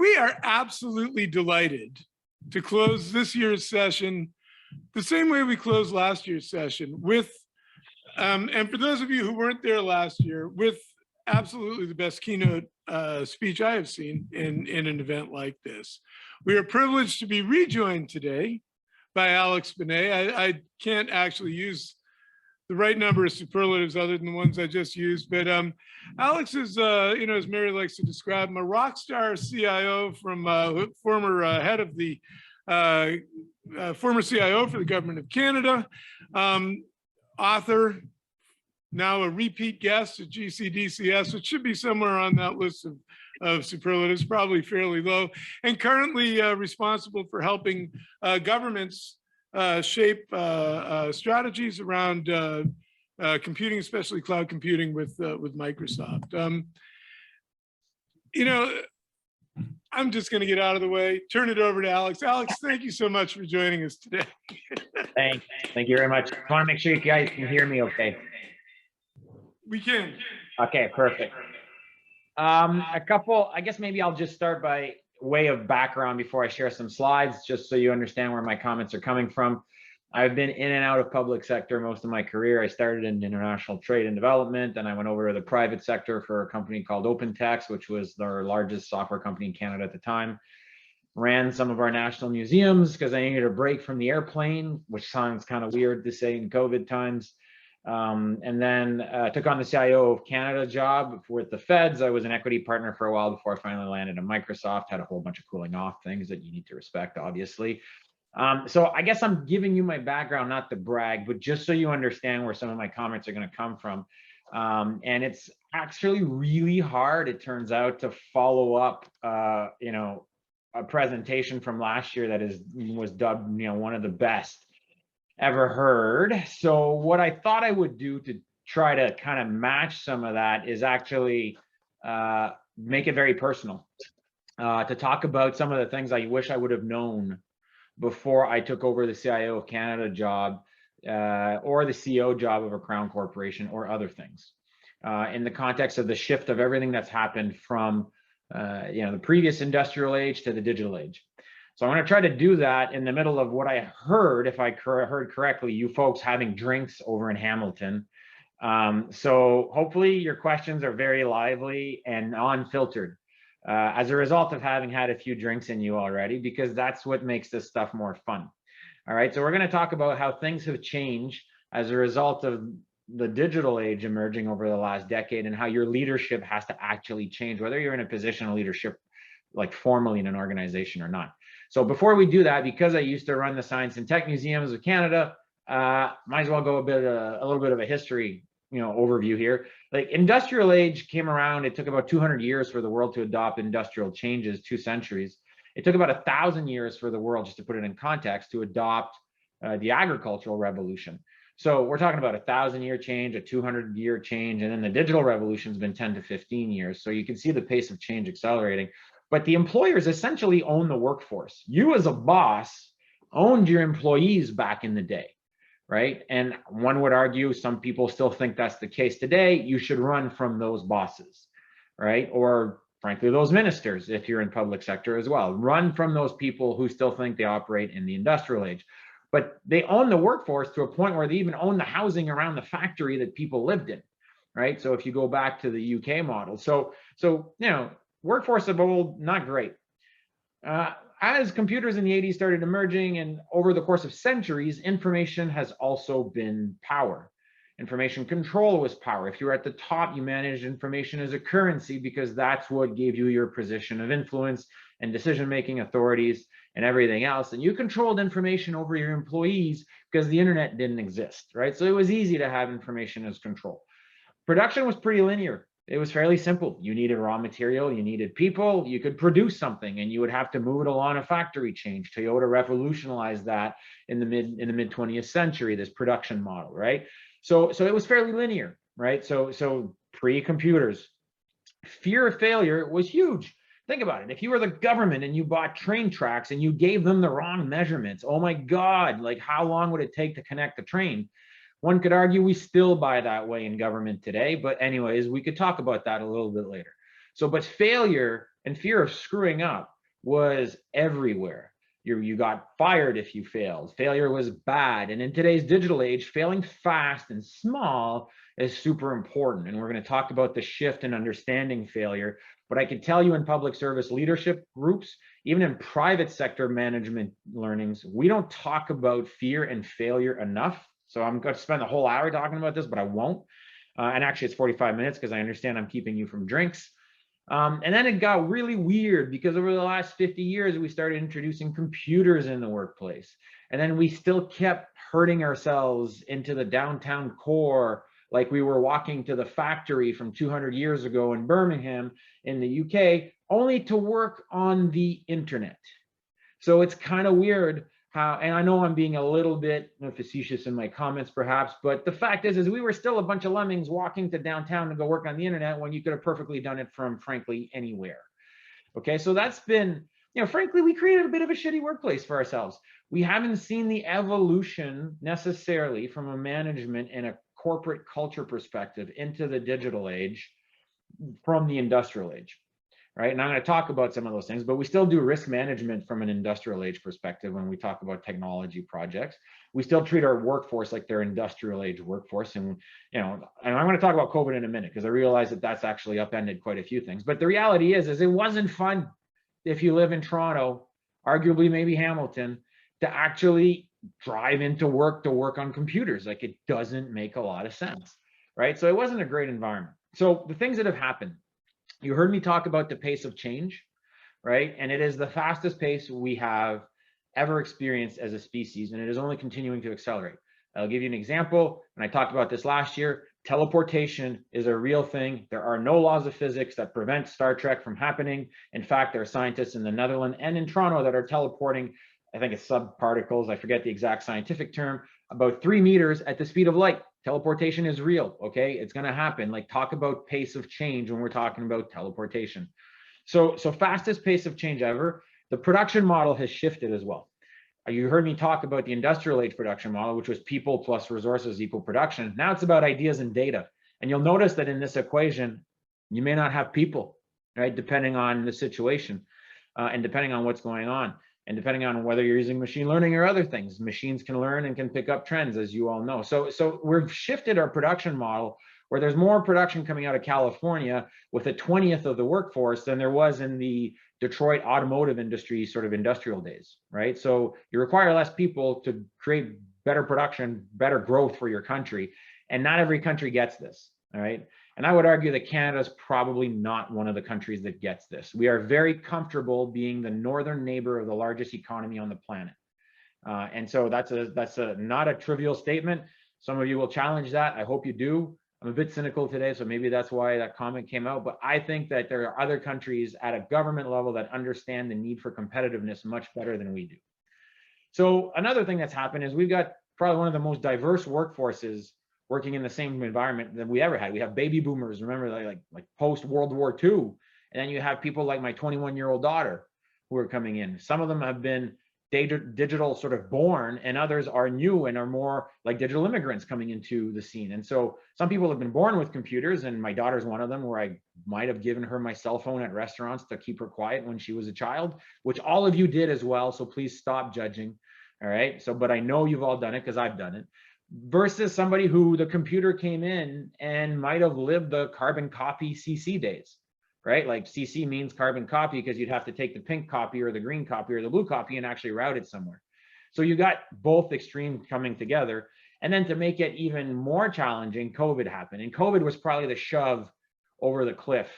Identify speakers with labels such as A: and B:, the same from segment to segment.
A: We are absolutely delighted to close this year's session the same way we closed last year's session with, and for those of you who weren't there last year, with absolutely the best keynote speech I have seen in an event like this. We are privileged to be rejoined today by Alex Benay. I can't actually use the right number of superlatives other than the ones I just used, but Alex is, as Mary likes to describe him, a rock star CIO from former head of the former CIO for the government of Canada, author, now a repeat guest at GCDCS, which should be somewhere on that list of superlatives, probably fairly low, and currently responsible for helping governments shape strategies around computing, especially cloud computing with Microsoft. I'm just going to get out of the way, turn it over to Alex. Alex, thank you so much for joining us today.
B: Thank you very much. I want to make sure you guys can hear me okay.
A: We can.
B: Okay, perfect. I guess maybe I'll just start by way of background before I share some slides, just so you understand where my comments are coming from. I've been in and out of public sector most of my career. I started in international trade and development, and I went over to the private sector for a company called OpenText, which was our largest software company in Canada at the time. Ran some of our national museums because I needed a break from the airplane, which sounds kind of weird to say in COVID times. And then took on the CIO of Canada job with the feds. I was an equity partner for a while before I finally landed at Microsoft. Had a whole bunch of cooling off things that you need to respect, obviously. So I guess I'm giving you my background, not to brag, but just so you understand where some of my comments are going to come from. And it's actually really hard, it turns out, to follow up, a presentation from last year that was dubbed, one of the best ever heard. So what I thought I would do to try to kind of match some of that is actually make it very personal, to talk about some of the things I wish I would have known before I took over the CIO of Canada job or the CEO job of a Crown corporation or other things, in the context of the shift of everything that's happened from the previous industrial age to the digital age. So I'm going to try to do that in the middle of what I heard, if I heard correctly, you folks having drinks over in Hamilton. So hopefully your questions are very lively and unfiltered as a result of having had a few drinks in you already, because that's what makes this stuff more fun. All right, so we're going to talk about how things have changed as a result of the digital age emerging over the last decade, and how your leadership has to actually change, whether you're in a position of leadership, like formally in an organization or not. So before we do that, because I used to run the Science and Tech Museums of Canada, might as well go a little bit of a history, overview here. Like, industrial age came around. It took about 200 years for the world to adopt industrial changes, 2 centuries. It took about 1,000 years for the world, just to put it in context, to adopt the agricultural revolution. So we're talking about a 1,000-year change, a 200-year change, and then the digital revolution has been 10 to 15 years. So you can see the pace of change accelerating. But the employers essentially own the workforce. You as a boss owned your employees back in the day, right? And one would argue, some people still think that's the case today, you should run from those bosses, right? Or frankly, those ministers, if you're in public sector as well. Run from those people who still think they operate in the industrial age. But they own the workforce to a point where they even own the housing around the factory that people lived in, right? So if you go back to the UK model. So workforce of old, not great. As computers in the 80s started emerging, and over the course of centuries, information has also been power. Information control was power. If you were at the top, you managed information as a currency, because that's what gave you your position of influence and decision-making authorities and everything else. And you controlled information over your employees because the internet didn't exist, right? So it was easy to have information as control. Production was pretty linear. It was fairly simple. You needed raw material, you needed people, you could produce something, and you would have to move it along a factory change. Toyota revolutionized that in the mid 20th century, this production model, right? So it was fairly linear, right? So pre-computers, fear of failure was huge. Think about it. If you were the government and you bought train tracks and you gave them the wrong measurements, oh my God, like, how long would it take to connect the train? One could argue we still buy that way in government today, but anyways, we could talk about that a little bit later. So, but failure and fear of screwing up was everywhere. You got fired if you failed. Failure was bad. And in today's digital age, failing fast and small is super important. And we're going to talk about the shift in understanding failure. But I can tell you in public service leadership groups, even in private sector management learnings, we don't talk about fear and failure enough. So I'm going to spend the whole hour talking about this, but I won't. And actually it's 45 minutes because I understand I'm keeping you from drinks. And then it got really weird because over the last 50 years, we started introducing computers in the workplace. And then we still kept hurting ourselves into the downtown core, like we were walking to the factory from 200 years ago in Birmingham in the UK, only to work on the internet. So it's kind of weird how, and I know I'm being a little bit facetious in my comments perhaps, but the fact is we were still a bunch of lemmings walking to downtown to go work on the internet when you could have perfectly done it from, frankly, anywhere. Okay, so that's been, frankly, we created a bit of a shitty workplace for ourselves. We haven't seen the evolution necessarily from a management and a corporate culture perspective into the digital age from the industrial age. Right. And I'm going to talk about some of those things, but we still do risk management from an industrial age perspective when we talk about technology projects. We still treat our workforce like they're industrial age workforce. And, and I'm going to talk about COVID in a minute because I realize that that's actually upended quite a few things. But the reality is it wasn't fun if you live in Toronto, arguably maybe Hamilton, to actually drive into work to work on computers. Like it doesn't make a lot of sense. Right. So it wasn't a great environment. So the things that have happened. You heard me talk about the pace of change, right? And it is the fastest pace we have ever experienced as a species, and it is only continuing to accelerate. I'll give you an example, and I talked about this last year. Teleportation is a real thing. There are no laws of physics that prevent Star Trek from happening. In fact, there are scientists in the Netherlands and in Toronto that are teleporting, I think it's subparticles, I forget the exact scientific term, about 3 meters at the speed of light. Teleportation is real, okay? It's going to happen. Like, talk about pace of change when we're talking about teleportation. So fastest pace of change ever. The production model has shifted as well. You heard me talk about the industrial age production model, which was people plus resources equal production. Now it's about ideas and data. And you'll notice that in this equation, you may not have people, right? Depending on the situation and depending on what's going on. And depending on whether you're using machine learning or other things, machines can learn and can pick up trends, as you all know. So we've shifted our production model where there's more production coming out of California with a 20th of the workforce than there was in the Detroit automotive industry, sort of industrial days, right? So you require less people to create better production, better growth for your country. And not every country gets this, all right? And I would argue that Canada is probably not one of the countries that gets this. We are very comfortable being the northern neighbor of the largest economy on the planet. And so that's not a trivial statement. Some of you will challenge that. I hope you do. I'm a bit cynical today, so maybe that's why that comment came out. But I think that there are other countries at a government level that understand the need for competitiveness much better than we do. So another thing that's happened is we've got probably one of the most diverse workforces working in the same environment that we ever had. We have baby boomers, remember, like post World War II. And then you have people like my 21-year-old daughter who are coming in. Some of them have been digital sort of born, and others are new and are more like digital immigrants coming into the scene. And so some people have been born with computers, and my daughter's one of them, where I might have given her my cell phone at restaurants to keep her quiet when she was a child, which all of you did as well. So please stop judging. All right. So, but I know you've all done it because I've done it. Versus somebody who the computer came in and might have lived the carbon copy CC days, right? Like CC means carbon copy because you'd have to take the pink copy or the green copy or the blue copy and actually route it somewhere. So you got both extremes coming together. And then to make it even more challenging, COVID happened. And COVID was probably the shove over the cliff's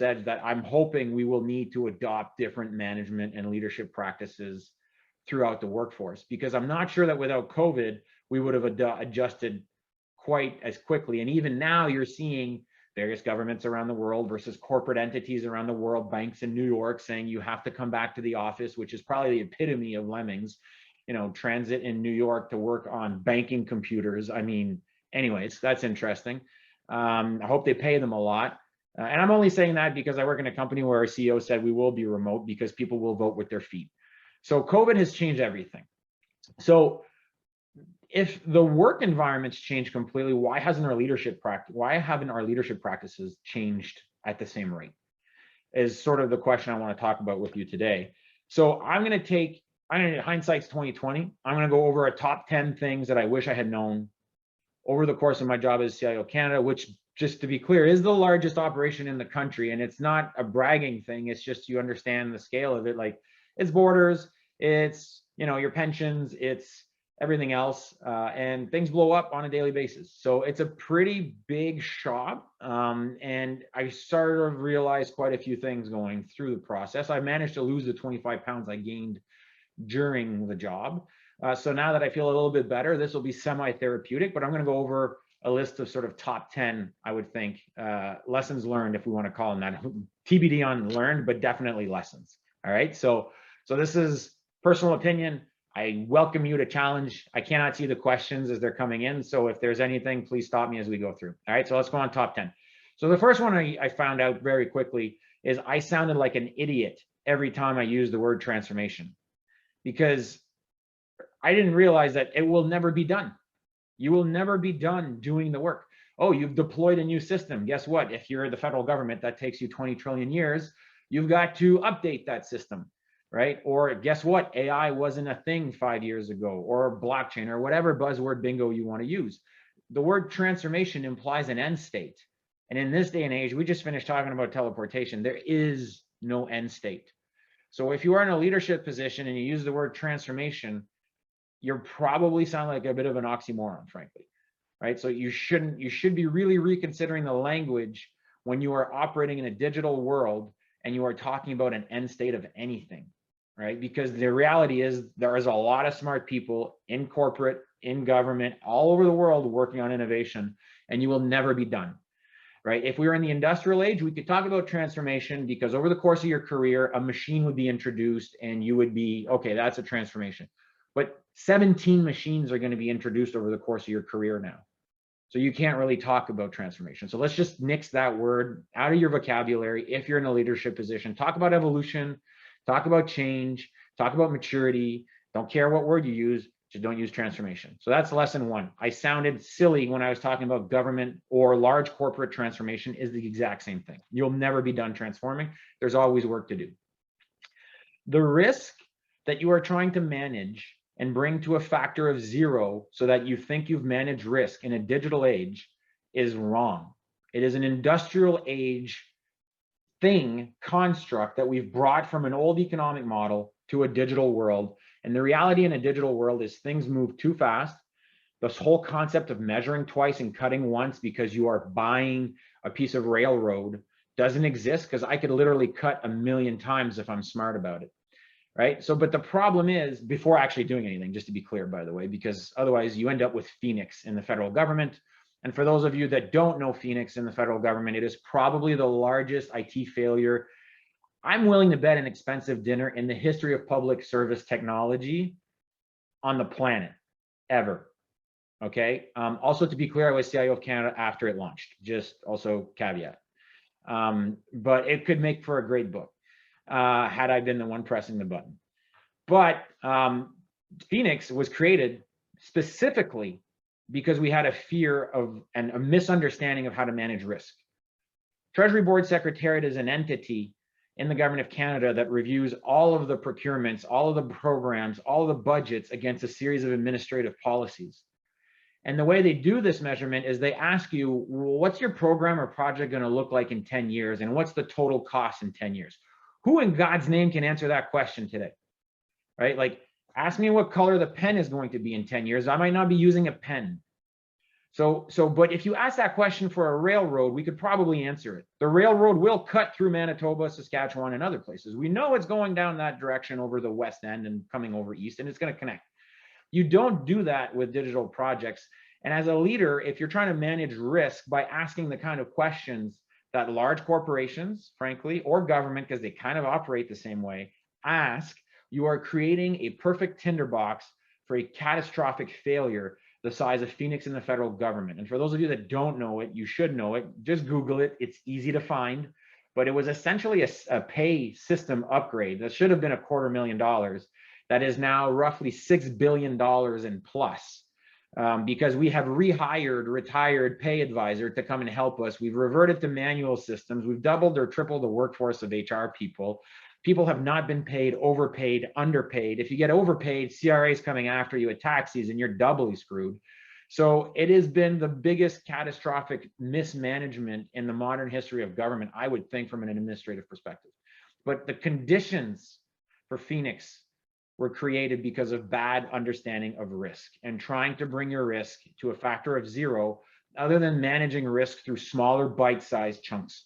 B: edge that I'm hoping we will need to adopt different management and leadership practices throughout the workforce, because I'm not sure that without COVID, we would have adjusted quite as quickly. And even now you're seeing various governments around the world versus corporate entities around the world, banks in New York saying you have to come back to the office, which is probably the epitome of lemmings, transit in New York to work on banking computers. I mean, anyways, that's interesting. I hope they pay them a lot. And I'm only saying that because I work in a company where our CEO said we will be remote because people will vote with their feet. So COVID has changed everything. So if the work environment's changed completely, why haven't our leadership practices changed at the same rate? is sort of the question I want to talk about with you today. So hindsight's 2020. I'm going to go over a top 10 things that I wish I had known over the course of my job as CIO Canada, which, just to be clear, is the largest operation in the country. And it's not a bragging thing. It's just you understand the scale of it. Like, it's borders, it's, you know, your pensions, it's everything else, and things blow up on a daily basis. So it's a pretty big shop. And I sort of realized quite a few things going through the process. I managed to lose the 25 pounds I gained during the job. So now that I feel a little bit better, this will be semi-therapeutic, but I'm going to go over a list of sort of top 10, I would think, lessons learned, if we want to call them that. TBD on learned, but definitely lessons. All right. So this is personal opinion. I welcome you to challenge. I cannot see the questions as they're coming in. So if there's anything, please stop me as we go through. All right. So let's go on top 10. So the first one I found out very quickly is I sounded like an idiot every time I used the word transformation, because I didn't realize that it will never be done. You will never be done doing the work. Oh, you've deployed a new system. Guess what? If you're the federal government, that takes you 20 trillion years. You've got to update that system, right? Or guess what? AI wasn't a thing 5 years ago, or blockchain, or whatever buzzword bingo you want to use. The word transformation implies an end state. And in this day and age, we just finished talking about teleportation. There is no end state. So if you are in a leadership position and you use the word transformation, you're probably sound like a bit of an oxymoron, frankly, right? So you should be really reconsidering the language when you are operating in a digital world and you are talking about an end state of anything, right? Because the reality is there is a lot of smart people in corporate, in government, all over the world working on innovation, and you will never be done, right? If we were in the industrial age, we could talk about transformation, because over the course of your career, a machine would be introduced and you would be, okay, that's a transformation. But 17 machines are going to be introduced over the course of your career now. So you can't really talk about transformation. So let's just nix that word out of your vocabulary. If you're in a leadership position, talk about evolution, talk about change, talk about maturity. Don't care what word you use, just don't use transformation. So that's lesson one. I sounded silly when I was talking about government or large corporate transformation. Is the exact same thing. You'll never be done transforming. There's always work to do. The risk that you are trying to manage and bring to a factor of 0 so that you think you've managed risk in a digital age is wrong. It is an industrial age construct that we've brought from an old economic model to a digital world. And the reality in a digital world is things move too fast. This whole concept of measuring twice and cutting once because you are buying a piece of railroad doesn't exist, because I could literally cut 1,000,000 times if I'm smart about it. Right. So, but the problem is, before actually doing anything, just to be clear, by the way, because otherwise you end up with Phoenix in the federal government. And for those of you that don't know Phoenix in the federal government, it is probably the largest IT failure, I'm willing to bet, an expensive dinner in the history of public service technology on the planet ever. Okay. Also, to be clear, I was CIO of Canada after it launched, just also caveat. But it could make for a great book. Had I been the one pressing the button. But Phoenix was created specifically because we had a fear of and a misunderstanding of how to manage risk. Treasury Board Secretariat is an entity in the government of Canada that reviews all of the procurements, all of the programs, all of the budgets against a series of administrative policies. And the way they do this measurement is they ask you, well, what's your program or project going to look like in 10 years? And what's the total cost in 10 years? Who in God's name can answer that question today, right? Like, ask me what color the pen is going to be in 10 years. I might not be using a pen. But if you ask that question for a railroad, we could probably answer it. The railroad will cut through Manitoba, Saskatchewan, and other places. We know it's going down that direction over the west end and coming over east, and it's going to connect. You don't do that with digital projects. And as a leader, if you're trying to manage risk by asking the kind of questions that large corporations, frankly, or government, because they kind of operate the same way, ask, you are creating a perfect tinderbox for a catastrophic failure the size of Phoenix in the federal government. And for those of you that don't know it, you should know it. Just Google it. It's easy to find. But it was essentially a pay system upgrade that should have been $250,000. That is now roughly $6 billion in plus. because we have rehired retired pay advisor to come and help us. We've reverted to manual systems. We've doubled or tripled the workforce of HR people. People have not been paid, overpaid, underpaid. If you get overpaid, CRA is coming after you at tax season, you're doubly screwed. So it has been the biggest catastrophic mismanagement in the modern history of government, I would think, from an administrative perspective. But the conditions for Phoenix were created because of bad understanding of risk and trying to bring your risk to a factor of 0, other than managing risk through smaller bite-sized chunks.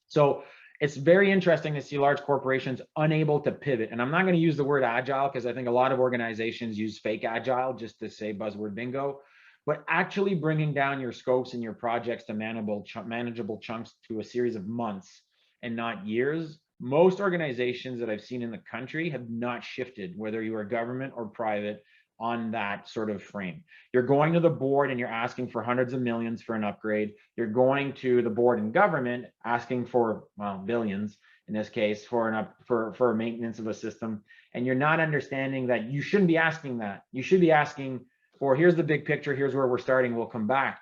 B: So it's very interesting to see large corporations unable to pivot. And I'm not going to use the word agile because I think a lot of organizations use fake agile just to say buzzword bingo, but actually bringing down your scopes and your projects to manageable chunks to a series of months and not years. Most organizations that I've seen in the country have not shifted, whether you are government or private, on that sort of frame. You're going to the board and you're asking for hundreds of millions for an upgrade. You're going to the board in government asking for, well, billions in this case, for maintenance of a system. And you're not understanding that you shouldn't be asking that. You should be asking for, here's the big picture, here's where we're starting, we'll come back.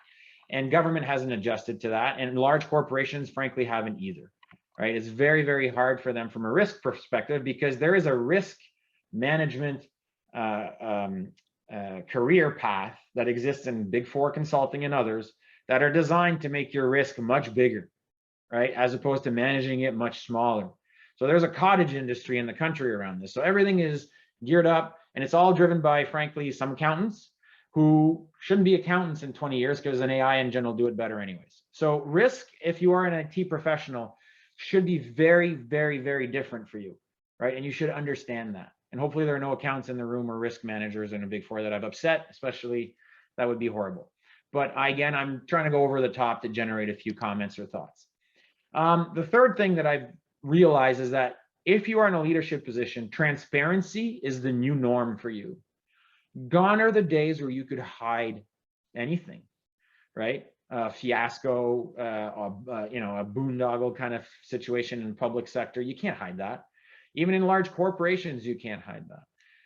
B: And government hasn't adjusted to that. And large corporations, frankly, haven't either. Right? It's very, very hard for them from a risk perspective because there is a risk management career path that exists in Big Four consulting and others that are designed to make your risk much bigger, right? As opposed to managing it much smaller. So there's a cottage industry in the country around this. So everything is geared up, and it's all driven by, frankly, some accountants who shouldn't be accountants in 20 years because an AI engine will do it better anyways. So risk, if you are an IT professional, should be very, very, very different for you, right? And you should understand that. And hopefully there are no accountants in the room or risk managers in a Big Four that I've upset, especially that would be horrible. But again, I'm trying to go over the top to generate a few comments or thoughts. The third thing that I've realized is that if you are in a leadership position, transparency is the new norm for you. Gone are the days where you could hide anything, right? Fiasco, a boondoggle kind of situation in the public sector, you can't hide that. Even in large corporations, you can't hide that.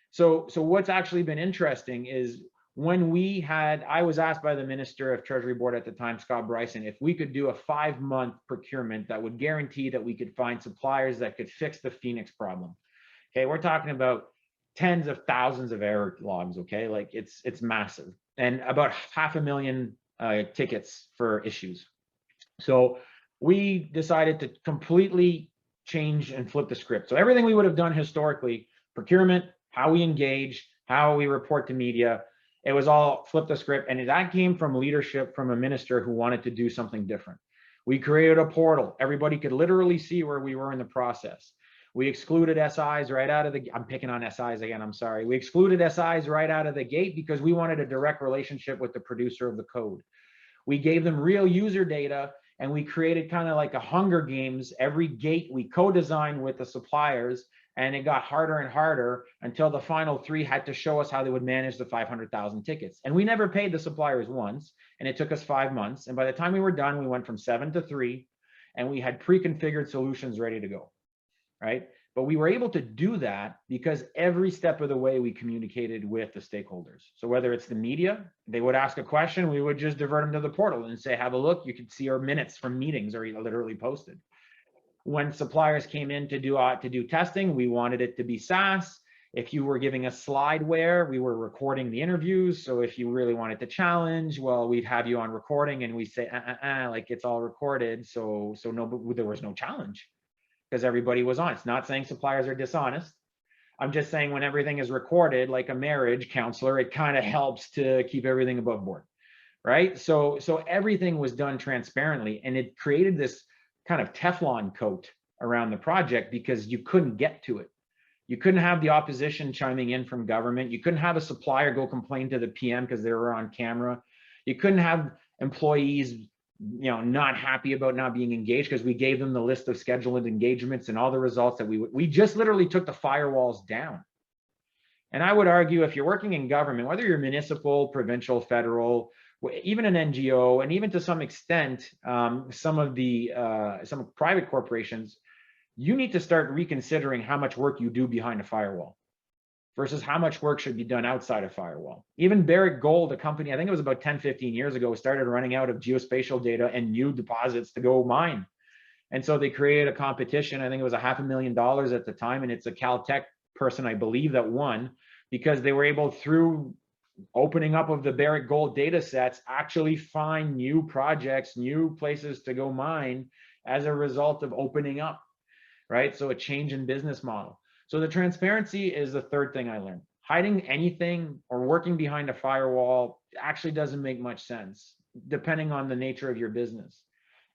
B: So what's actually been interesting is when I was asked by the Minister of Treasury Board at the time, Scott Bryson, if we could do a 5-month procurement that would guarantee that we could find suppliers that could fix the Phoenix problem. Okay, we're talking about tens of thousands of error logs, okay? Like it's massive. And about 500,000 tickets for issues. So we decided to completely change and flip the script. So everything we would have done historically, procurement, how we engage, how we report to media, it was all flip the script. And that came from leadership from a minister who wanted to do something different. We created a portal. Everybody could literally see where we were in the process. We excluded SIs right out of the, I'm picking on SIs again, I'm sorry. We excluded SIs right out of the gate because we wanted a direct relationship with the producer of the code. We gave them real user data, and we created kind of like a Hunger Games. Every gate we co-designed with the suppliers, and it got harder and harder until the final 3 had to show us how they would manage the 500,000 tickets. And we never paid the suppliers once, and it took us 5 months. And by the time we were done, we went from 7 to 3, and we had pre-configured solutions ready to go, right? But we were able to do that because every step of the way we communicated with the stakeholders. So whether it's the media, they would ask a question, we would just divert them to the portal and say, have a look. You could see our minutes from meetings are literally posted. When suppliers came in to do testing, we wanted it to be SaaS. If you were giving us slideware, we were recording the interviews. So if you really wanted to challenge, well, we'd have you on recording and we say, like it's all recorded. So no, there was no challenge, because everybody was honest. Not saying suppliers are dishonest. I'm just saying when everything is recorded, like a marriage counselor, it kind of helps to keep everything above board, right? So everything was done transparently, and it created this kind of Teflon coat around the project because you couldn't get to it. You couldn't have the opposition chiming in from government. You couldn't have a supplier go complain to the PM because they were on camera. You couldn't have employees not happy about not being engaged because we gave them the list of scheduled engagements and all the results that we just literally took the firewalls down. And I would argue if you're working in government, whether you're municipal, provincial, federal, even an NGO, and even to some extent, some private corporations, you need to start reconsidering how much work you do behind a firewall. versus how much work should be done outside of firewall. Even Barrick Gold, a company, I think it was about 10, 15 years ago, started running out of geospatial data and new deposits to go mine. And so they created a competition. I think it was $500,000 at the time. And it's a Caltech person, I believe, that won, because they were able, through opening up of the Barrick Gold data sets, actually find new projects, new places to go mine as a result of opening up, right? So a change in business model. So the transparency is the third thing I learned. Hiding anything or working behind a firewall actually doesn't make much sense, depending on the nature of your business.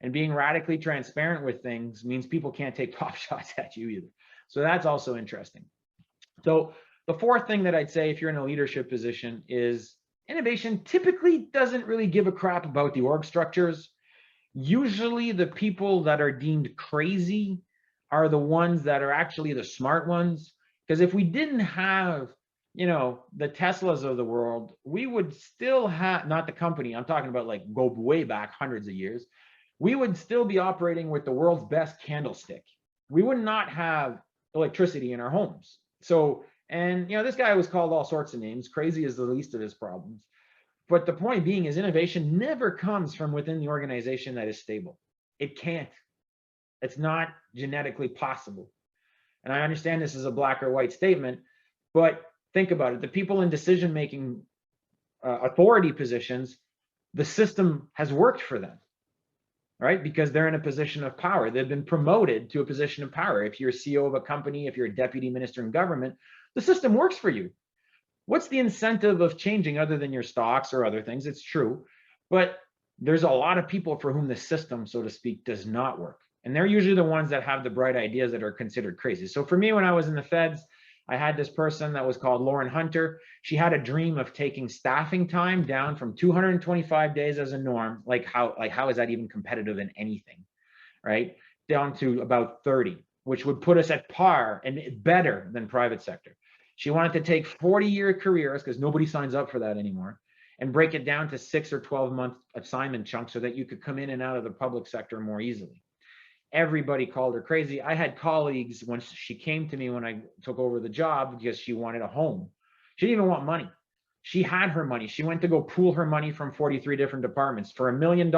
B: And being radically transparent with things means people can't take top shots at you either. So that's also interesting. So the fourth thing that I'd say, if you're in a leadership position, is innovation typically doesn't really give a crap about the org structures. Usually the people that are deemed crazy are the ones that are actually the smart ones. Because if we didn't have, you know, the Teslas of the world, we would still have, not the company, I'm talking about like go way back hundreds of years, we would still be operating with the world's best candlestick. We would not have electricity in our homes. So, and you know, this guy was called all sorts of names. Crazy is the least of his problems. But the point being is innovation never comes from within the organization that is stable. It can't. It's not genetically possible. And I understand this is a black or white statement, but think about it. The people in decision-making authority positions, the system has worked for them, right? Because they're in a position of power. They've been promoted to a position of power. If you're CEO of a company, if you're a deputy minister in government, the system works for you. What's the incentive of changing other than your stocks or other things? It's true, but there's a lot of people for whom the system, so to speak, does not work. And they're usually the ones that have the bright ideas that are considered crazy. So for me, when I was in the feds, I had this person that was called Lauren Hunter. She had a dream of taking staffing time down from 225 days as a norm. Like how is that even competitive in anything, right? Down to about 30, which would put us at par and better than private sector. She wanted to take 40-year careers, because nobody signs up for that anymore, and break it down to 6 or 12-month assignment chunks so that you could come in and out of the public sector more easily. Everybody called her crazy. I had colleagues, when she came to me when I took over the job, because she wanted a home. She didn't even want money. She had her money. She went to go pool her money from 43 different departments for $1 million.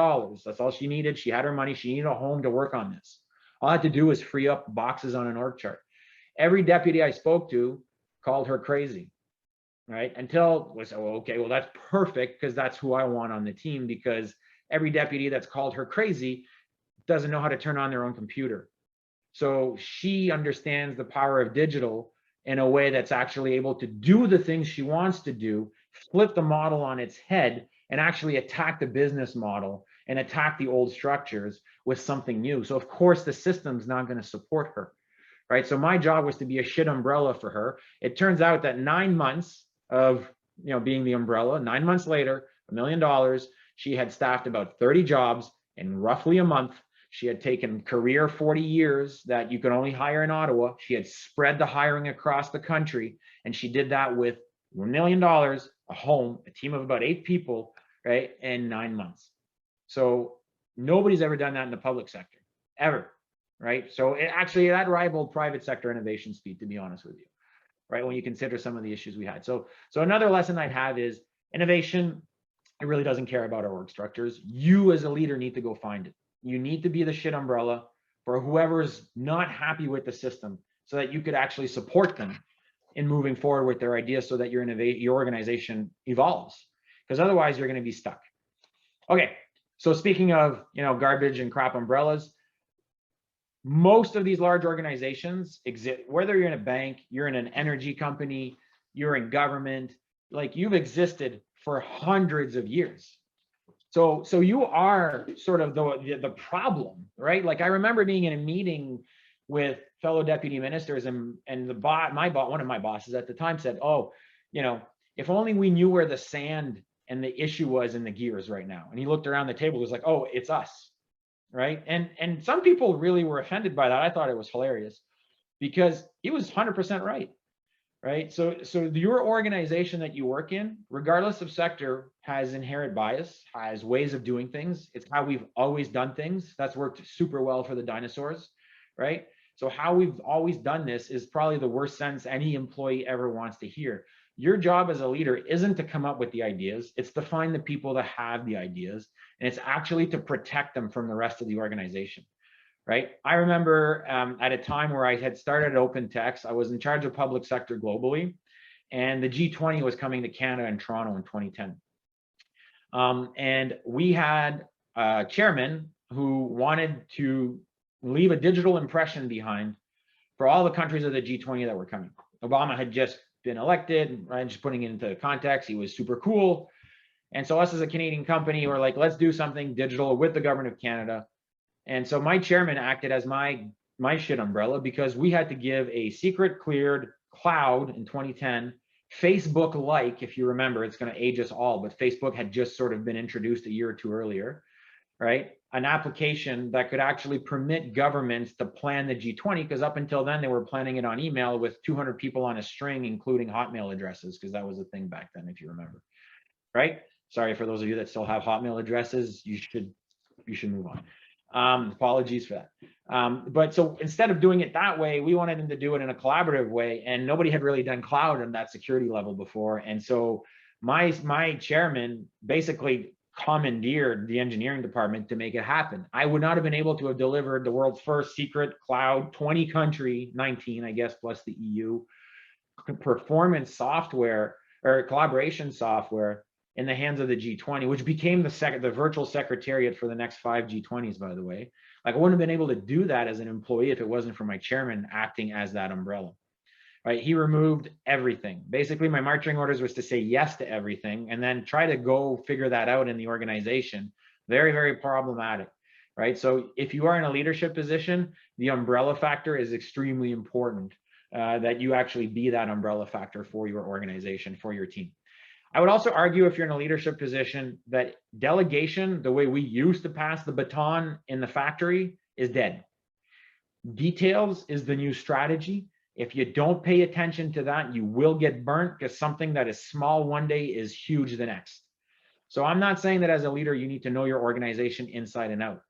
B: That's all she needed. She had her money. She needed a home to work on this. All I had to do was free up boxes on an org chart. Every deputy I spoke to called her crazy, right? Until we said, well, okay, well, that's perfect, because that's who I want on the team, because every deputy that's called her crazy doesn't know how to turn on their own computer. So she understands the power of digital in a way that's actually able to do the things she wants to do, flip the model on its head, and actually attack the business model and attack the old structures with something new. So of course the system's not going to support her, right? So my job was to be a shit umbrella for her. It turns out that 9 months of, you know, being the umbrella, 9 months later, $1 million, she had staffed about 30 jobs in roughly a month. She had taken career 40 years that you could only hire in Ottawa. She had spread the hiring across the country, and she did that with $1 million, a home, a team of about 8 people, right, in 9 months. So nobody's ever done that in the public sector, ever, right? So it actually, that rivaled private sector innovation speed, to be honest with you, right, when you consider some of the issues we had. So another lesson I'd have is innovation, it really doesn't care about our org structures. You as a leader need to go find it. You need to be the shit umbrella for whoever's not happy with the system, so that you could actually support them in moving forward with their ideas, so that your organization evolves, because otherwise you're going to be stuck. Okay, so speaking of, you know, garbage and crap umbrellas, most of these large organizations exist, whether you're in a bank, you're in an energy company, you're in government, like you've existed for hundreds of years. So you are sort of the problem, right? Like I remember being in a meeting with fellow deputy ministers, and one of my bosses at the time said, oh, you know, if only we knew where the sand and the issue was in the gears right now. And he looked around the table, he was like, oh, it's us, right? And some people really were offended by that. I thought it was hilarious, because he was 100% right. Right. So your organization that you work in, regardless of sector, has inherent bias, has ways of doing things. It's how we've always done things. That's worked super well for the dinosaurs. Right. So how we've always done this is probably the worst sentence any employee ever wants to hear. Your job as a leader isn't to come up with the ideas, it's to find the people that have the ideas, and it's actually to protect them from the rest of the organization, right? I remember at a time where I had started at OpenText, I was in charge of public sector globally, and the G20 was coming to Canada and Toronto in 2010. And we had a chairman who wanted to leave a digital impression behind for all the countries of the G20 that were coming. Obama had just been elected, right? Just putting it into context, he was super cool. And so us as a Canadian company were like, let's do something digital with the government of Canada. And so my chairman acted as my shit umbrella, because we had to give a secret cleared cloud in 2010, Facebook-like, if you remember, it's going to age us all, but Facebook had just sort of been introduced a year or two earlier, right? An application that could actually permit governments to plan the G20, because up until then they were planning it on email with 200 people on a string, including Hotmail addresses, because that was a thing back then, if you remember, right? Sorry for those of you that still have Hotmail addresses, you should move on. Apologies for that. But so instead of doing it that way, we wanted them to do it in a collaborative way, and nobody had really done cloud on that security level before. And so my chairman basically commandeered the engineering department to make it happen. I would not have been able to have delivered the world's first secret cloud, 20 country, 19, I guess, plus the EU, performance software or collaboration software in the hands of the G20, which became the virtual secretariat for the next 5 G20s, by the way. Like, I wouldn't have been able to do that as an employee if it wasn't for my chairman acting as that umbrella, right? He removed everything. Basically, my marching orders was to say yes to everything and then try to go figure that out in the organization. Very, very problematic, right? So if you are in a leadership position, the umbrella factor is extremely important, that you actually be that umbrella factor for your organization, for your team. I would also argue, if you're in a leadership position, that delegation, the way we used to pass the baton in the factory, is dead. Details is the new strategy. If you don't pay attention to that, you will get burnt, because something that is small one day is huge the next. So I'm not saying that as a leader, you need to know your organization inside and out.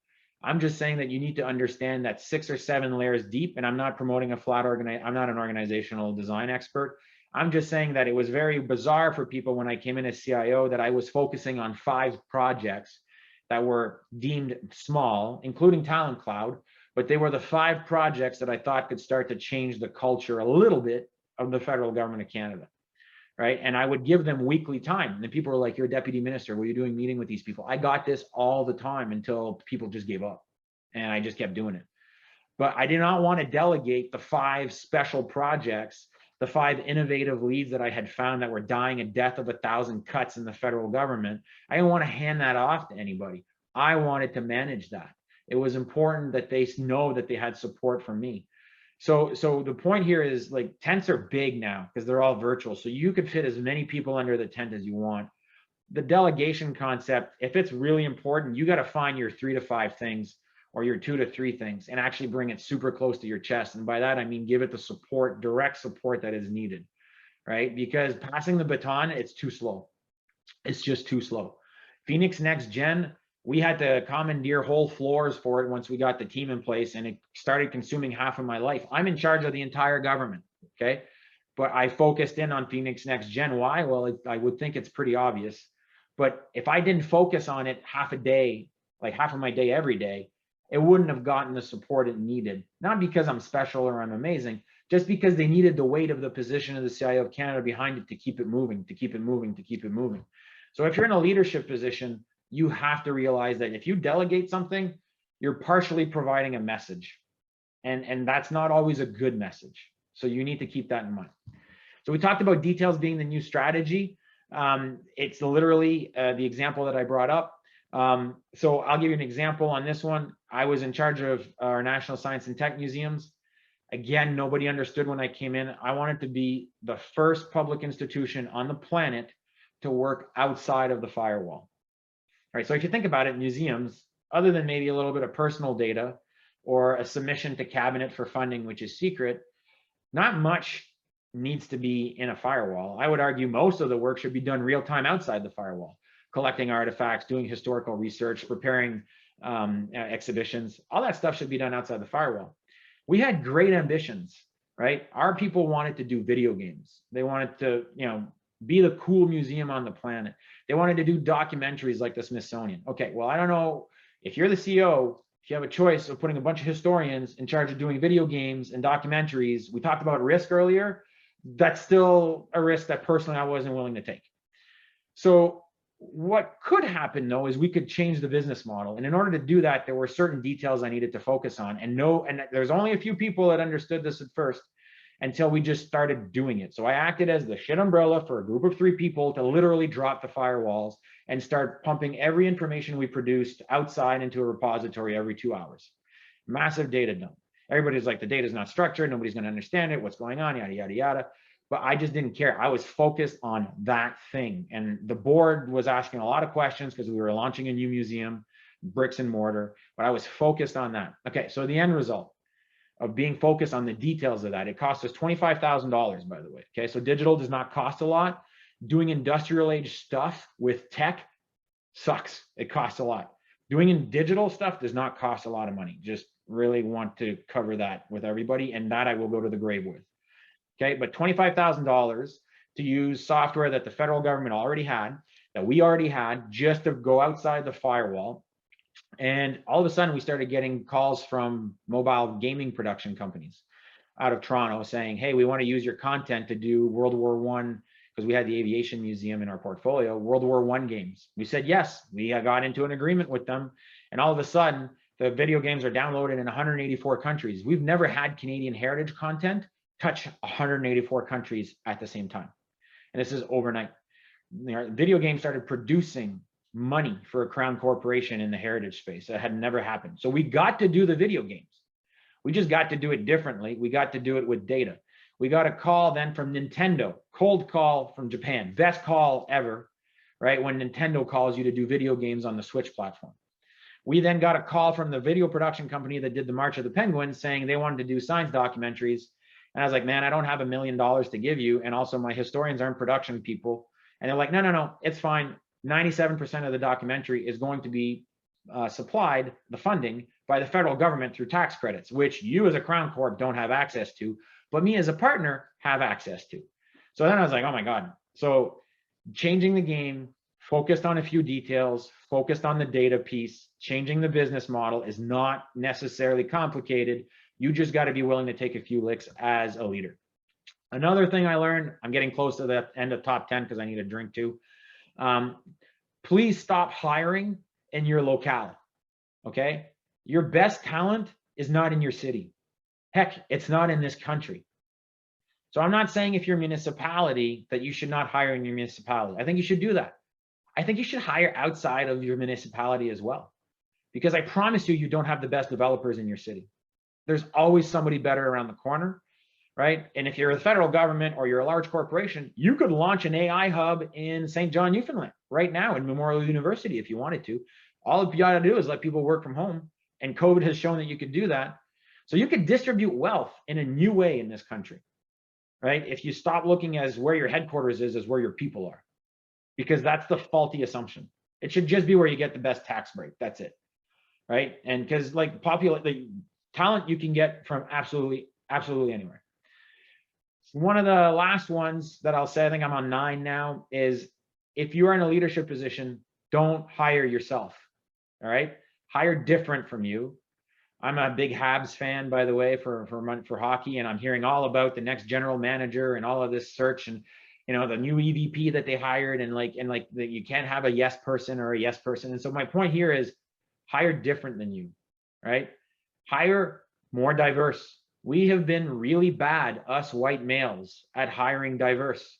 B: I'm just saying that you need to understand that 6 or 7 layers deep, and I'm not promoting a flat I'm not an organizational design expert. I'm just saying that it was very bizarre for people when I came in as CIO that I was focusing on 5 projects that were deemed small, including Talent Cloud, but they were the 5 projects that I thought could start to change the culture a little bit of the federal government of Canada, right? And I would give them weekly time. And people were like, you're a deputy minister, what are you doing meeting with these people? I got this all the time until people just gave up, and I just kept doing it. But I did not want to delegate the 5 special projects, the 5 innovative leads that I had found that were dying a death of 1,000 cuts in the federal government. I didn't want to hand that off to anybody. I wanted to manage that. It was important that they know that they had support from me. So the point here is, like, tents are big now because they're all virtual. So you could fit as many people under the tent as you want. The delegation concept, if it's really important, you got to find your 3 to 5 things or your 2 to 3 things and actually bring it super close to your chest. And by that, I mean, give it the support, direct support that is needed, right? Because passing the baton, it's too slow. It's just too slow. Phoenix Next Gen, we had to commandeer whole floors for it once we got the team in place, and it started consuming half of my life. I'm in charge of the entire government, okay? But I focused in on Phoenix Next Gen. Why? Well, I would think it's pretty obvious. But if I didn't focus on it half a day, like half of my day every day, it wouldn't have gotten the support it needed. Not because I'm special or I'm amazing, just because they needed the weight of the position of the CIO of Canada behind it to keep it moving, to keep it moving, to keep it moving. So if you're in a leadership position, you have to realize that if you delegate something, you're partially providing a message. And that's not always a good message. So you need to keep that in mind. So we talked about details being the new strategy. It's literally the example that I brought up. So I'll give you an example on this one. I was in charge of our National Science and Tech Museums. Again, nobody understood when I came in. I wanted to be the first public institution on the planet to work outside of the firewall. All right, so if you think about it, museums, other than maybe a little bit of personal data or a submission to cabinet for funding, which is secret, not much needs to be in a firewall. I would argue most of the work should be done real time outside the firewall, collecting artifacts, doing historical research, preparing exhibitions. All that stuff should be done outside the firewall. We had great ambitions, right? Our people wanted to do video games. They wanted to, be the cool museum on the planet. They wanted to do documentaries like the Smithsonian. Okay, well, I don't know if you're the CEO, if you have a choice of putting a bunch of historians in charge of doing video games and documentaries. We talked about risk earlier. That's still a risk that personally I wasn't willing to take. So what could happen though is we could change the business model. And in order to do that, there were certain details I needed to focus on. And there's only a few people that understood this at first until we just started doing it. So I acted as the shit umbrella for a group of 3 people to literally drop the firewalls and start pumping every information we produced outside into a repository every 2 hours. Massive data dump. Everybody's like, the data's not structured. Nobody's going to understand it. What's going on? Yada, yada, yada. But I just didn't care. I was focused on that thing. And the board was asking a lot of questions because we were launching a new museum, bricks and mortar, but I was focused on that. Okay, so the end result of being focused on the details of that, it cost us $25,000, by the way. Okay, so digital does not cost a lot. Doing industrial age stuff with tech sucks. It costs a lot. Doing in digital stuff does not cost a lot of money. Just really want to cover that with everybody, and that I will go to the grave with. Okay, but $25,000 to use software that the federal government already had, that we already had, just to go outside the firewall. And all of a sudden we started getting calls from mobile gaming production companies out of Toronto saying, hey, we want to use your content to do World War I, because we had the aviation museum in our portfolio, World War I games. We said yes. We got into an agreement with them, and all of a sudden the video games are downloaded in 184 countries. We've never had Canadian heritage content touch 184 countries at the same time, and this is overnight. Video games started producing money for a crown corporation in the heritage space. That had never happened. So we got to do the video games. We just got to do it differently. We got to do it with data. We got a call then from Nintendo, cold call from Japan, best call ever, right? When Nintendo calls you to do video games on the Switch platform. We then got a call from the video production company that did the March of the Penguins saying they wanted to do science documentaries. And I was like, man, I don't have $1 million to give you. And also my historians aren't production people. And they're like, no, it's fine. 97% of the documentary is going to be supplied, the funding, by the federal government through tax credits, which you as a Crown Corp don't have access to, but me as a partner have access to. So then I was like, oh my God. So changing the game, focused on a few details, focused on the data piece, changing the business model is not necessarily complicated. You just got to be willing to take a few licks as a leader. Another thing I learned, I'm getting close to the end of top 10 because I need a drink too. Please stop hiring in your locale. Okay, your best talent is not in your city. Heck, it's not in this country. So I'm not saying if you're a municipality that you should not hire in your municipality. I think you should do that. I think you should hire outside of your municipality as well, because I promise you, you don't have the best developers in your city. There's always somebody better around the corner. Right? And if you're the federal government or you're a large corporation, you could launch an AI hub in St. John, Newfoundland right now in Memorial University if you wanted to. All you got to do is let people work from home. And COVID has shown that you could do that. So you could distribute wealth in a new way in this country, right? If you stop looking as where your headquarters is as where your people are, because that's the faulty assumption. It should just be where you get the best tax break. That's it, right? And because like the talent you can get from absolutely anywhere. One of the last ones that I'll say, I think I'm on 9 now, is if you are in a leadership position, don't hire yourself. All right, hire different from you. I'm a big Habs fan, by the way, for hockey, and I'm hearing all about the next general manager and all of this search and the new EVP that they hired and that you can't have a yes person or a yes person. And so my point here is hire different than you, right? Hire more diverse. We have been really bad, us white males, at hiring diverse,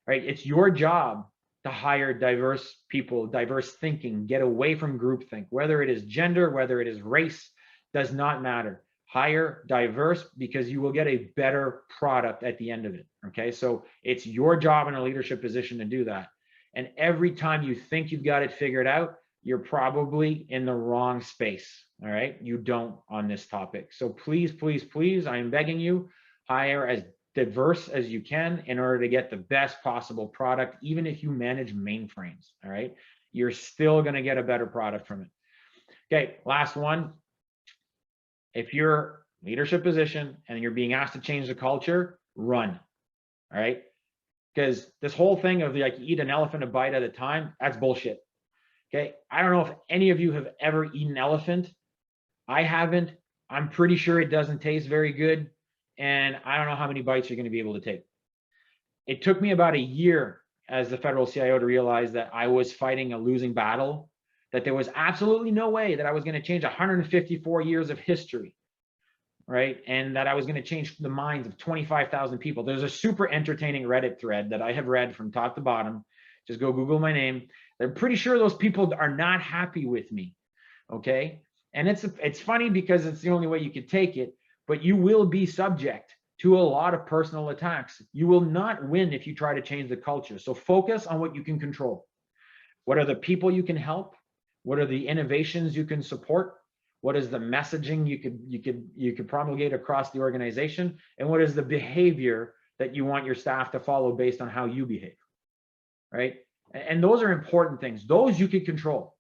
B: right? It's your job to hire diverse people, diverse thinking, get away from groupthink, whether it is gender, whether it is race, does not matter. Hire diverse because you will get a better product at the end of it, okay? So it's your job in a leadership position to do that. And every time you think you've got it figured out, you're probably in the wrong space. All right, you don't on this topic. So please, please, please, I am begging you, hire as diverse as you can in order to get the best possible product. Even if you manage mainframes, all right, you're still going to get a better product from it. Okay, last one. If you're leadership position and you're being asked to change the culture, run. All right. Because this whole thing of like eat an elephant a bite at a time, that's bullshit. Okay. I don't know if any of you have ever eaten elephant. I haven't. I'm pretty sure it doesn't taste very good. And I don't know how many bites you're going to be able to take. It took me about a year as the federal CIO to realize that I was fighting a losing battle, that there was absolutely no way that I was going to change 154 years of history, right? And that I was going to change the minds of 25,000 people. There's a super entertaining Reddit thread that I have read from top to bottom. Just go Google my name. They're pretty sure those people are not happy with me, okay? And it's funny because it's the only way you could take it, but you will be subject to a lot of personal attacks. You will not win if you try to change the culture. So focus on what you can control. What are the people you can help? What are the innovations you can support? What is the messaging you could promulgate across the organization? And what is the behavior that you want your staff to follow based on how you behave, right? And those are important things. Those you can control.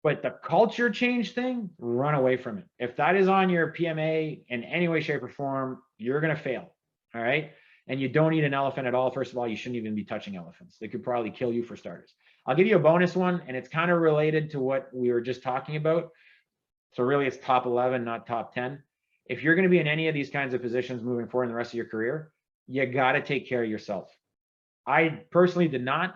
B: But the culture change thing, run away from it. If that is on your PMA in any way, shape, or form, you're going to fail. All right. And you don't eat an elephant at all. First of all, you shouldn't even be touching elephants. They could probably kill you for starters. I'll give you a bonus one, and it's kind of related to what we were just talking about. So really, it's top 11, not top 10. If you're going to be in any of these kinds of positions moving forward in the rest of your career, you got to take care of yourself. I personally did not.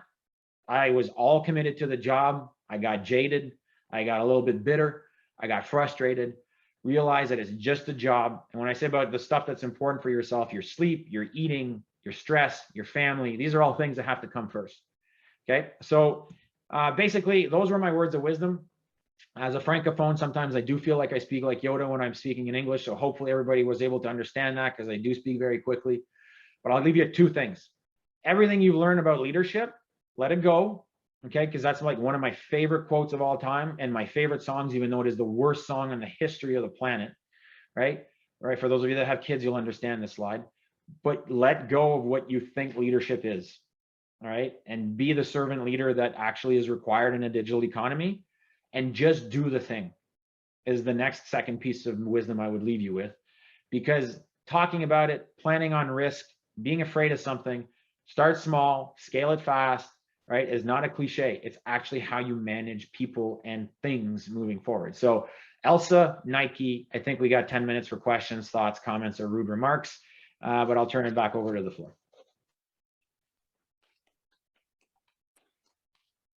B: I was all committed to the job. I got jaded. I got a little bit bitter. I got frustrated, realized that it's just a job. And when I say about the stuff that's important for yourself, your sleep, your eating, your stress, your family, these are all things that have to come first. Okay. So basically, those were my words of wisdom. As a Francophone, sometimes I do feel like I speak like Yoda when I'm speaking in English. So hopefully everybody was able to understand that, because I do speak very quickly. But I'll leave you two things. Everything you've learned about leadership, let it go. Okay, because that's like one of my favorite quotes of all time and my favorite songs, even though it is the worst song in the history of the planet, right? Right. For those of you that have kids, you'll understand this slide. But let go of what you think leadership is, all right? And be the servant leader that actually is required in a digital economy, and just do the thing is the next second piece of wisdom I would leave you with. Because talking about it, planning on risk, being afraid of something, start small, scale it fast, right, is not a cliche. It's actually how you manage people and things moving forward. So Elsa, Nike, I think we got 10 minutes for questions, thoughts, comments, or rude remarks, but I'll turn it back over to the floor.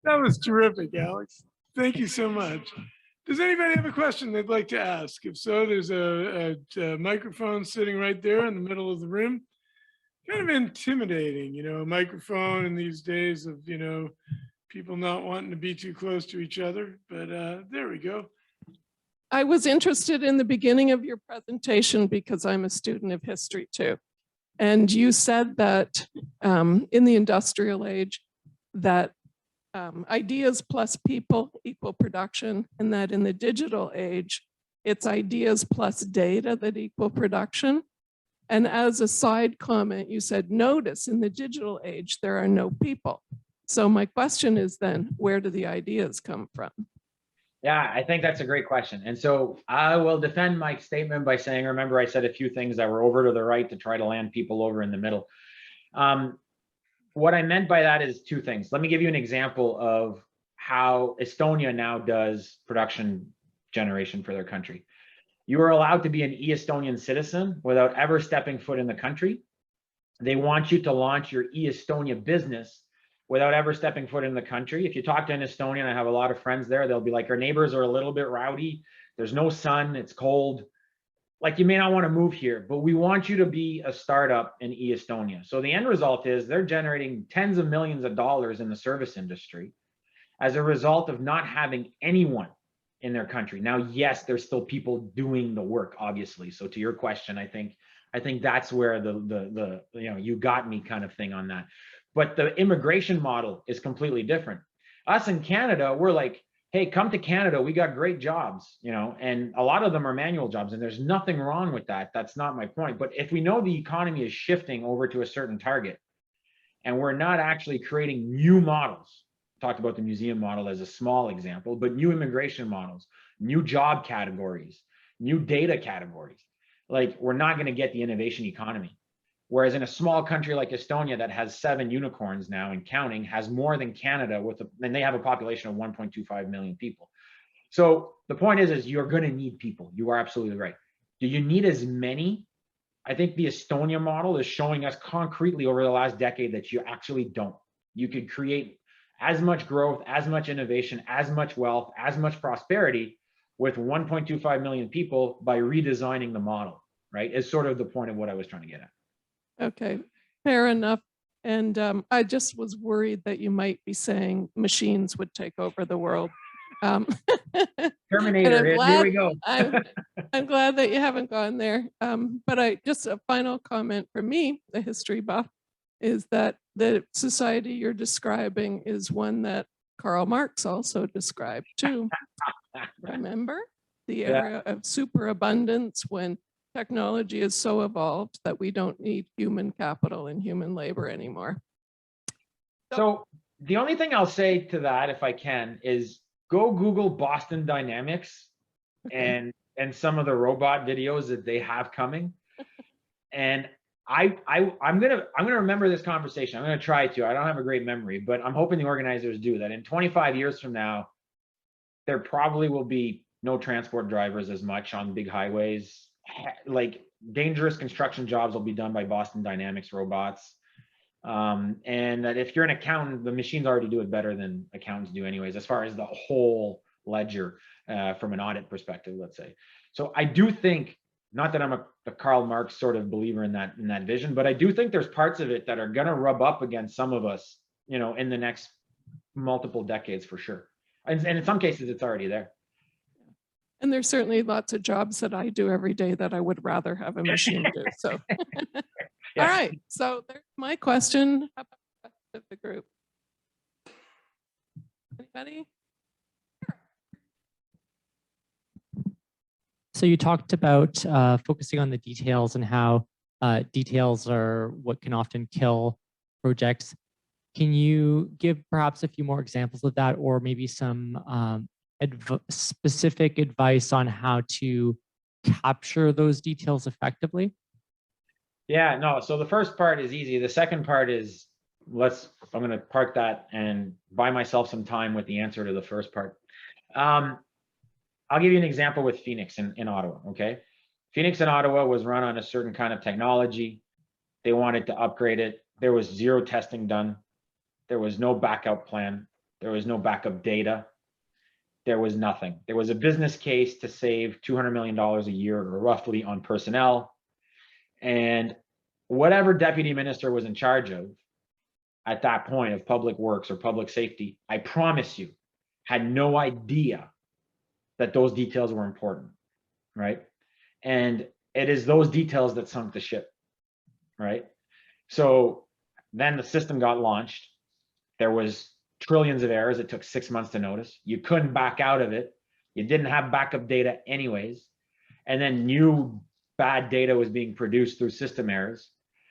A: That was terrific, Alex. Thank you so much. Does anybody have a question they'd like to ask? If so, there's a microphone sitting right there in the middle of the room. Kind of intimidating, you know, a microphone in these days of, you know, people not wanting to be too close to each other, but there we go.
C: I was interested in the beginning of your presentation because I'm a student of history too. And you said that in the industrial age, that ideas plus people equal production, and that in the digital age, it's ideas plus data that equal production. And as a side comment, you said, notice in the digital age, there are no people. So my question is then, where do the ideas come from?
B: Yeah, I think that's a great question. And so I will defend my statement by saying, remember, I said a few things that were over to the right to try to land people over in the middle. What I meant by that is two things. Let me give you an example of how Estonia now does production generation for their country. You are allowed to be an e-Estonian citizen without ever stepping foot in the country. They want you to launch your e-Estonia business without ever stepping foot in the country. If you talk to an Estonian, I have a lot of friends there, they'll be like, our neighbors are a little bit rowdy. There's no sun, it's cold. Like, you may not want to move here, but we want you to be a startup in e-Estonia. So the end result is they're generating tens of millions of dollars in the service industry as a result of not having anyone in their country. Now, yes, there's still people doing the work, obviously. So to your question, I think that's where the you know, you got me kind of thing on that. But the immigration model is completely different. Us in Canada, we're like, hey, come to Canada, we got great jobs, you know, and a lot of them are manual jobs, and there's nothing wrong with that. That's not my point. But if we know the economy is shifting over to a certain target, and we're not actually creating new models, talked about the museum model as a small example, but new immigration models, new job categories, new data categories. Like, we're not going to get the innovation economy. Whereas in a small country like Estonia that has 7 unicorns now and counting, has more than Canada and they have a population of 1.25 million people. So the point is you're going to need people. You are absolutely right. Do you need as many? I think the Estonia model is showing us concretely over the last decade that you actually don't. You could create as much growth, as much innovation, as much wealth, as much prosperity with 1.25 million people by redesigning the model, right? Is sort of the point of what I was trying to get at.
C: Okay, fair enough. And I just was worried that you might be saying machines would take over the world.
B: Terminator, here we go.
C: I'm glad that you haven't gone there. But just a final comment from me, the history buff, is that the society you're describing is one that Karl Marx also described too. Remember the era of superabundance when technology is so evolved that we don't need human capital and human labor anymore.
B: So the only thing I'll say to that, if I can, is go Google Boston Dynamics and some of the robot videos that they have coming. And I'm gonna remember this conversation. I'm gonna try to. I don't have a great memory, but I'm hoping the organizers do that. In 25 years from now, there probably will be no transport drivers as much on big highways. Like, dangerous construction jobs will be done by Boston Dynamics robots. And that if you're an accountant, the machines already do it better than accountants do anyways, as far as the whole ledger from an audit perspective, let's say. So I do think, not that I'm a Karl Marx sort of believer in that vision, but I do think there's parts of it that are going to rub up against some of us, you know, in the next multiple decades for sure. And in some cases, it's already there.
C: And there's certainly lots of jobs that I do every day that I would rather have a machine do. So, all right. So there's my question. How about the rest of the group? Anybody?
D: So you talked about focusing on the details and how details are what can often kill projects. Can you give perhaps a few more examples of that, or maybe some specific advice on how to capture those details effectively? Yeah, no. So the first part is easy. The second part is, I'm going to park that and buy myself some time with the answer to the first part. I'll give you an example with Phoenix in Ottawa, okay? Phoenix in Ottawa was run on a certain kind of technology. They wanted to upgrade it. There was zero testing done. There was no backup plan. There was no backup data. There was nothing. There was a business case to save $200 million a year, or roughly, on personnel. And whatever deputy minister was in charge of at that point of public works or public safety, I promise you, had no idea that those details were important, right? And it is those details that sunk the ship, right? So then the system got launched. There was trillions of errors. It took 6 months to notice. You couldn't back out of it. You didn't have backup data anyways. And then new bad data was being produced through system errors.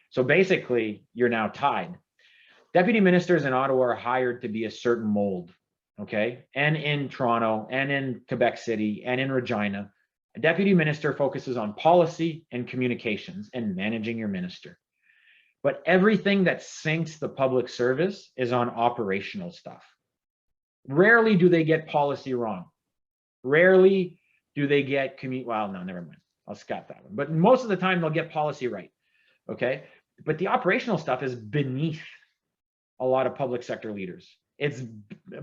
D: So basically, you're now tied. Deputy ministers in Ottawa are hired to be a certain mold, okay? And in Toronto, and in Quebec City, and in Regina, a deputy minister focuses on policy and communications and managing your minister. But everything that sinks the public service is on operational stuff. Rarely do they get policy wrong. Rarely do they get well, no, never mind. I'll scrap that one. But most of the time they'll get policy right, okay? But the operational stuff is beneath a lot of public sector leaders.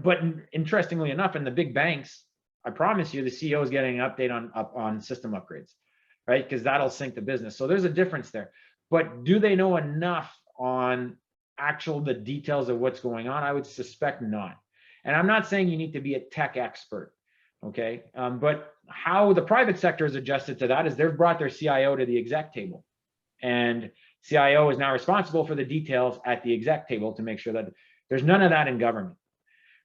D: But interestingly enough, in the big banks, I promise you, the CEO is getting an update on system upgrades, right? Because that'll sink the business. So there's a difference there. But do they know enough on the details of what's going on? I would suspect not. And I'm not saying you need to be a tech expert, okay? But how the private sector has adjusted to that is they've brought their CIO to the exec table. And CIO is now responsible for the details at the exec table to make sure that there's none of that in government,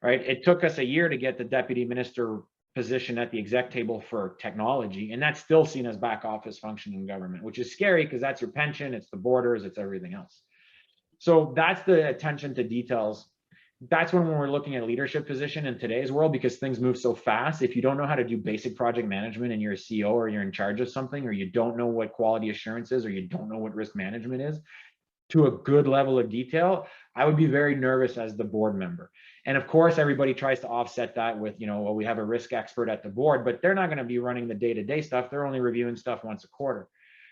D: right? It took us a year to get the deputy minister position at the exec table for technology, and that's still seen as back office function in government, which is scary because that's your pension, it's the borders, it's everything else. So that's the attention to details.
B: that's when we're looking at leadership position in today's world, because things move so fast. If you don't know how to do basic project management and you're a CEO or you're in charge of something, or you don't know what quality assurance is, or you don't know what risk management is to a good level of detail, I would be very nervous as the board member. And of course, everybody tries to offset that with, you know, well, we have a risk expert at the board, but they're not going to be running the day-to-day stuff. They're only reviewing stuff once a quarter,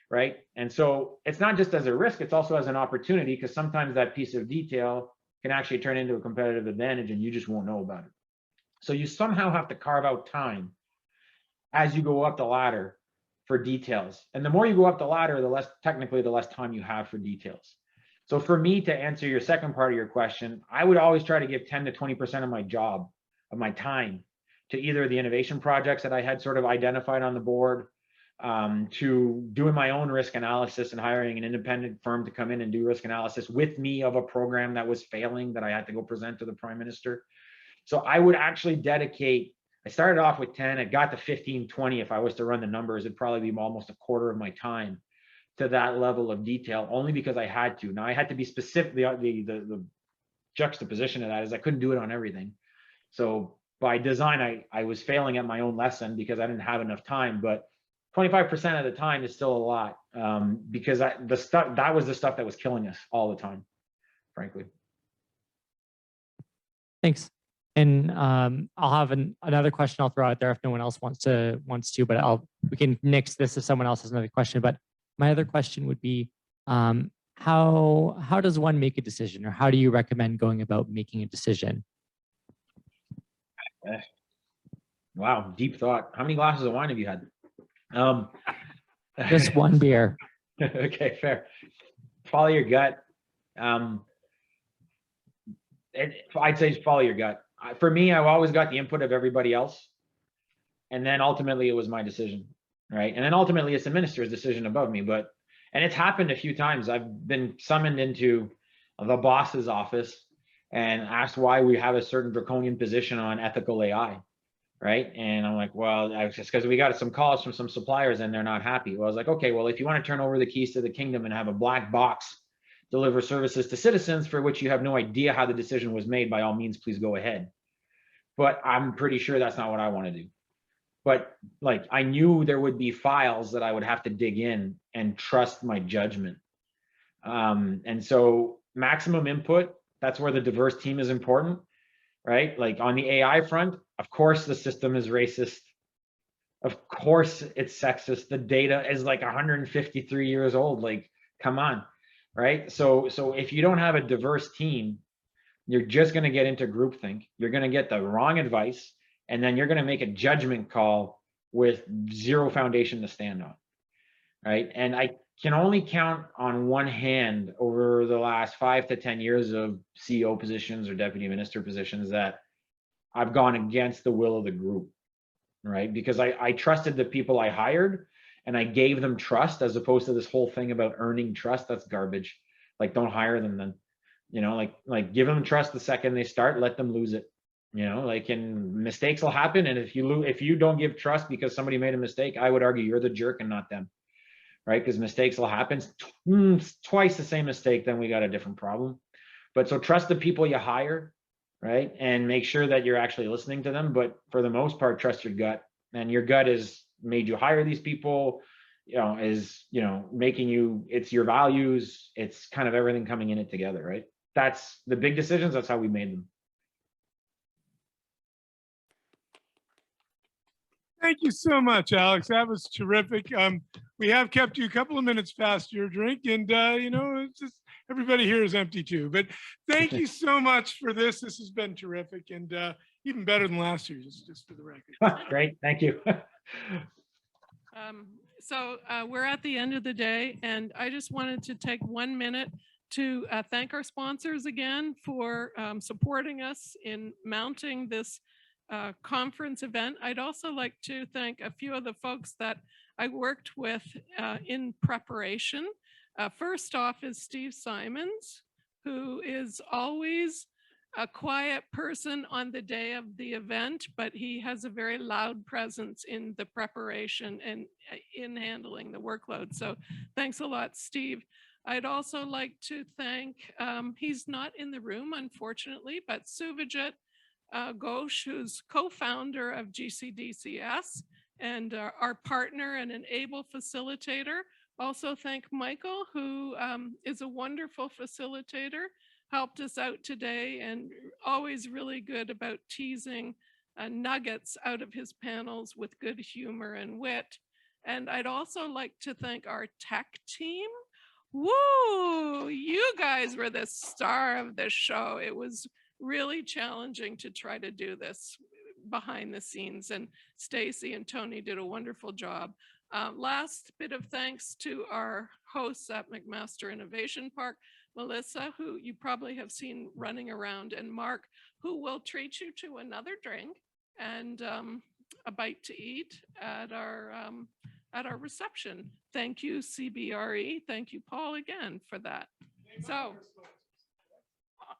B: right? And so it's not just as a risk, it's also as an opportunity, because sometimes that piece of detail can actually turn into a competitive advantage and you just won't know about it. So you somehow have to carve out time as you go up the ladder for details. And the more you go up the ladder, the less time you have for details. So for me, to answer your second part of your question, I would always try to give 10 to 20% of my job, of my time, to either the innovation projects that I had sort of identified on the board, to doing my own risk analysis and hiring an independent firm to come in and do risk analysis with me of a program that was failing that I had to go present to the Prime Minister. So I would actually dedicate, I started off with 10, it got to 15, 20. If I was to run the numbers, it'd probably be almost a quarter of my time to that level of detail, only because I had to. Now I had to be specific. The juxtaposition of that is I couldn't do it on everything. So by design, I was failing at my own lesson because I didn't have enough time, but 25% of the time is still a lot, because that was the stuff that was killing us all the time, frankly.
D: Thanks. And I'll have another question I'll throw out there if no one else wants to, but we can nix this if someone else has another question. But my other question would be, how does one make a decision, or how do you recommend going about making a decision?
B: Wow, deep thought. How many glasses of wine have you had?
D: Just one beer.
B: Okay, fair. Follow your gut. I'd say follow your gut. For me, I've always got the input of everybody else, and then ultimately it was my decision, right? And then ultimately it's the minister's decision above me. And it's happened a few times. I've been summoned into the boss's office and asked why we have a certain draconian position on ethical AI, right? And I'm like, well, it's just because we got some calls from some suppliers and they're not happy. Well, I was like, okay, well, if you want to turn over the keys to the kingdom and have a black box deliver services to citizens for which you have no idea how the decision was made, by all means, please go ahead. But I'm pretty sure that's not what I want to do. But like, I knew there would be files that I would have to dig in and trust my judgment. And so maximum input, that's where the diverse team is important, right? Like on the AI front, of course, the system is racist. Of course, it's sexist. The data is like 153 years old. Like, come on, right? So if you don't have a diverse team, you're just going to get into groupthink. You're going to get the wrong advice, and then you're going to make a judgment call with zero foundation to stand on, right? And I can only count on one hand over the last 5 to 10 years of CEO positions or deputy minister positions that I've gone against the will of the group, right? Because I trusted the people I hired and I gave them trust, as opposed to this whole thing about earning trust. That's garbage. Like, don't hire them then, you know, like give them trust the second they start, let them lose it, you know, like, and mistakes will happen. And if you don't give trust because somebody made a mistake, I would argue you're the jerk and not them, right? Because mistakes will happen. Twice the same mistake, then we got a different problem. But so trust the people you hire, right? And make sure that you're actually listening to them. But for the most part, trust your gut. And your gut is made you hire these people, you know, is, you know, making you, it's your values, it's kind of everything coming in it together, right? That's the big decisions. That's how we made them.
A: Thank you so much, Alex. That was terrific. We have kept you a couple of minutes past your drink, and you know, it's just everybody here is empty too. But thank you so much for this. This has been terrific, and even better than last year, just for the record.
B: Great, thank you.
C: So we're at the end of the day, and I just wanted to take 1 minute to thank our sponsors again for supporting us in mounting this conference event. I'd also like to thank a few of the folks that I worked with in preparation. First off is Steve Simons, who is always a quiet person on the day of the event, but he has a very loud presence in the preparation and in handling the workload. So thanks a lot, Steve. I'd also like to thank, he's not in the room, unfortunately, but Suvajit Ghosh, who's co-founder of GCDCS and our partner and an able facilitator. Also thank Michael, who is a wonderful facilitator, helped us out today and always really good about teasing nuggets out of his panels with good humor and wit. And I'd also like to thank our tech team. Woo! You guys were the star of this show. It was really challenging to try to do this behind the scenes, and Stacy and Tony did a wonderful job. Last bit of thanks to our hosts at McMaster Innovation Park, Melissa, who you probably have seen running around, and Mark, who will treat you to another drink and a bite to eat at our reception. Thank you, CBRE. Thank you, Paul, again for that. So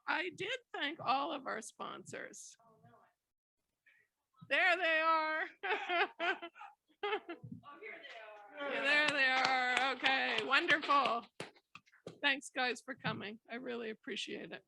C: I did thank all of our sponsors. There they are. There they are. Okay, wonderful. Thanks, guys, for coming. I really appreciate it.